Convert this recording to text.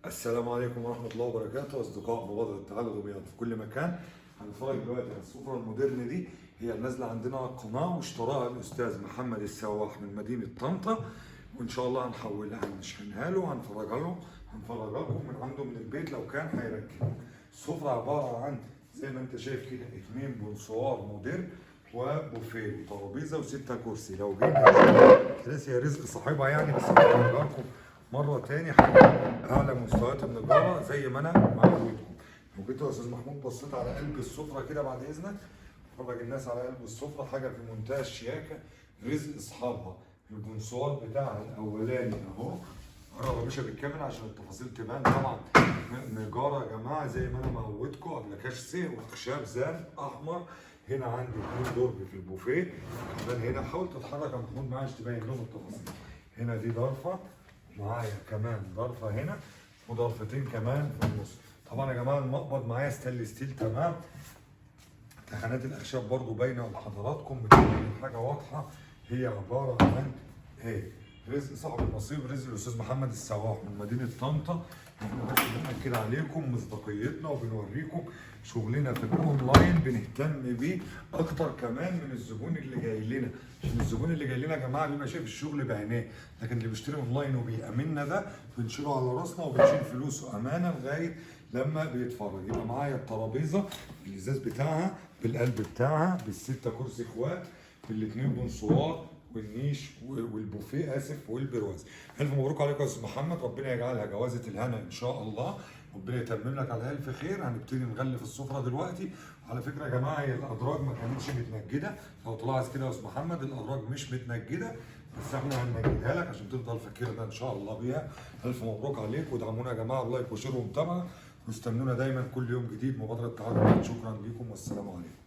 السلام عليكم ورحمة الله وبركاته أصدقاء مبادرة تعالوا دمياط في كل مكان. هنتفرج دلوقتي على السفرة المودرن دي، هي نازلة عندنا على القناة واشتراها الأستاذ محمد السواح من مدينة طنطا، وإن شاء الله هنحولها هنشحنها له هنفرجها لكم من عنده من البيت لو كان هيركب. السفرة عبارة عن زي ما أنت شايف كده 2 بونسوار مودرن وبوفيه وترابيزة و6 كرسي. لو جينا ثلاث يا رزق صاحبها يعني، بس هفرجها لكم مرة تاني حاجة أعلى مستويات النجارة زي ما أنا معودكم. لو جيت يا أستاذ محمود بصيت على قلب السفرة كده بعد إذنك، فرج الناس على قلب السفرة، حاجة في منتهى الشياكة رزق أصحابها. البونسوار بتاعها الأولاني أهو، قرب يا باشا بالكاميرا عشان التفاصيل تبان. طبعا نجارة يا جماعة زي ما أنا معودكم، قبل كشسي وأخشاب زان أحمر. هنا عندي 2 درج في البوفيه كمان. هنا حاول تتحرك يا محمود معايا عشان تبين لهم التفاصيل. هنا دي ضرفة معايا كمان، ضرفة هنا وضرفتين كمان في النص. طبعا يا جماعة المقبض معايا ستانلس ستيل تمام. تخانات الأخشاب برضو باينة لحضراتكم، بتبين حاجة واضحة. هي عبارة عن إيه؟ رزق صاحب النصيب، رزق الأستاذ محمد السواح من مدينة طنطا. احنا بس بنأكد عليكم مصداقيتنا وبنوريكم شغلنا في الاونلاين، بنهتم بيه اكتر كمان من الزبون اللي جاي لنا، عشان الزبون اللي جاي لنا يا جماعه بيبقى شايف الشغل بعينيه، لكن اللي بيشتري اونلاين وبيأمننا ده بنشيله على راسنا وبنشيل فلوسه امانه لغايه لما بيتفرج. يبقى معايا الترابيزه الازاز بتاعها بالقلب بتاعها بال6 كرسي اخوات بال2 بونسوار والنيش والبوفيه والبرواز. الف مبروك عليكم يا استاذ محمد، ربنا يجعلها جوازه الهنا ان شاء الله، ربنا يتمم لك على الف خير. هنبتدي نغلف السفره دلوقتي. على فكره يا جماعه هي الادراج ما كانتش متنجده، لو تلاحظ كده يا استاذ محمد الادراج مش متنجده، بس احنا هننجدها لك عشان تفضل فاكرنا ان شاء الله بيها. الف مبروك عليك، ودعمونا يا جماعه بلايك وشير ومتابعه، واستنونا دايما كل يوم جديد مبادره تعاون. شكرا لكم والسلام عليكم.